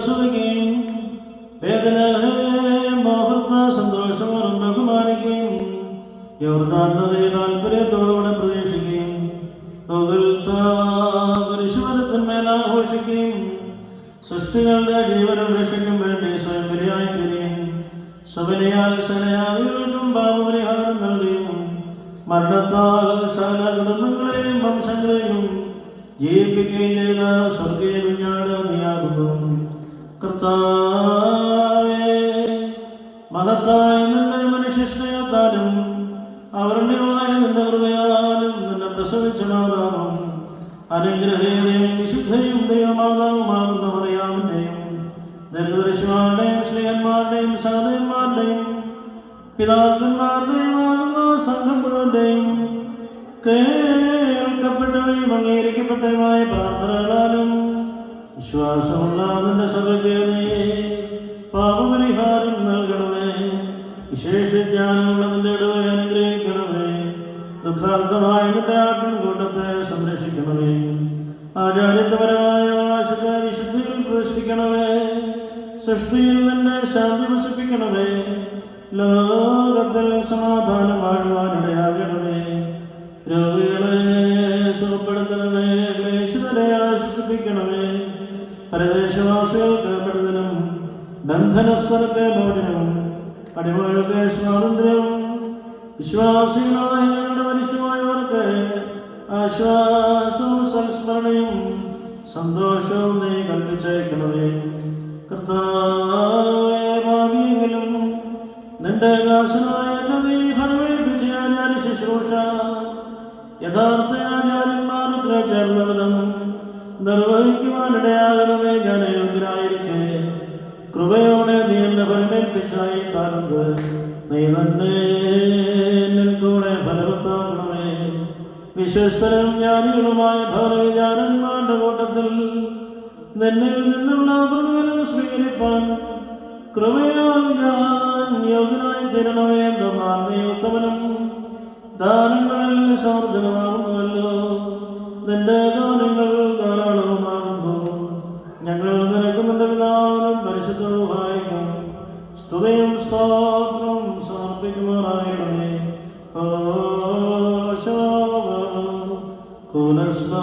ആസ്വദിക്കുകയും വേദന സന്തോഷങ്ങളും ബഹുമാനിക്കുകയും യോർദാൻ നദിയെ താല്പര്യത്തോടുകൂടെ പ്രതീക്ഷിക്കുകയും കുരിശുമരത്തിന്മേൽ ആഘോഷിക്കുകയും സൃഷ്ടികളുടെ ജീവനും രക്ഷയ്ക്കും വേണ്ടി സ്വയം ബലിയായി തീരുകയും സ്വബലിയാൽ ശലയാദികൾക്കും പാപപരിഹാരം നൽകുകയും മരണത്താൽ സകല കുടുംബങ്ങളെയും വംശങ്ങളെയും ജീവിപ്പിക്കുകയും ചെയ്ത സ്വർഗീയ കുഞ്ഞാട് നീയാകുന്നു. കർത്താവേ, മഹത്തായ നിന്റെ മനുഷ്യസ്നേഹത്താലും അവരുണ്യമായ നിന്റെ കൃപയാലും നിന്നെ പ്രസവിച്ച മാതാവും അനുഗ്രഹീതയും വിശുദ്ധയും ദൈവമാതാവുമാകുന്ന മറിയാമിന്റെയും ദരിദ്രശിമാരുടെയും ശ്രീയന്മാരുടെയും സാധുന്മാരുടെയും പിതാക്കന്മാരുടെയും ആകുന്ന സംഘം മുഴുവന്റെയും കേൾക്കപ്പെട്ടവയും അംഗീകരിക്കപ്പെട്ടവയുമായ പ്രാർത്ഥനകളാലും വിശ്വാസമുള്ള നിന്റെ സഭയ്ക്ക് നീ പാപപരിഹാരം നൽകണമേ. വിശേഷ ജ്ഞാനമുള്ള നിന്റെ ഇടവയെ അനുഗ്രഹിക്കണമേ. ദുഃഖാർത്ഥമായ നിന്റെ ആട്ടിൻകൂട്ടത്തെ സംരക്ഷിക്കണമേ. ആചാര്യത്വപരമായ വാശത്തെ വിശുദ്ധിയിൽ പ്രതിഷ്ഠിക്കണമേ. സൃഷ്ടിയിൽ നിന്റെ ശാന്തി വസിപ്പിക്കണമേ. ലോകത്തിൽ സമാധാനം വാഴുവാനിടയാകണമേ. രോഗികളെ സുഖപ്പെടുത്തണമേ. ക്ലേശിതരെ ആശ്വസിപ്പിക്കണമേ. പരദേശവാസികൾക്ക് പെടുതലും ബന്ധനസ്ഥലത്തെ ഭോജനവും അടിമകൾക്ക് സ്വാതന്ത്ര്യവും വിശ്വാസികളായ ഞങ്ങളുടെ മനുഷ്യമായവർക്ക് ആശ്വാസവും സംസ്മരണയും സന്തോഷവും നീ കൽപ്പിച്ചേക്കണമേ. കർത്താവേ, ഭാവിയെങ്കിലും നിന്റെ ദാസനായ നീ ഫലമേൽപ്പിച്ച ആചാര്യ ശുശ്രൂഷ യഥാർത്ഥ ആചാര്യന്മാർക്ക് ചേർന്ന വിധം നിർവഹിക്കുവാനിടയാകണമേ. ഞാൻ യോഗ്യനായിരിക്കെ കൃപയോടെ നീ എന്നെ ഫലമേൽപ്പിച്ചായി കാലത്ത് നീ തന്നെ എന്നിൽ കൂടെ ഫലവത്താക്കണമേ. വിശ്വസ്തരും ജ്ഞാനികളുമായ ഭവനവിചാരന്മാരുടെ കൂട്ടത്തിൽ നിന്നിൽ നിന്നുള്ള പ്രതിഫലം സ്വീകരിപ്പാൻ കൃപയാൽ ഞാൻ യോഗ്യനായി തീരണമേ. എന്നാൽ നീ ഉത്തമനും ദാനങ്ങളിൽ സമർത്ഥനമാകുന്നുവല്ലോ. നിന്റെ ദാനങ്ങൾ ധാരാളവുമാകുന്നു. ഞങ്ങൾ നിനക്ക് നിന്റെ പിതാവിനും പരിശുദ്ധവുമായിരിക്കും സ്തുതിയും സ്തോത്രവും സമർപ്പിക്കുമാറാകണമേ. കുലസ്മ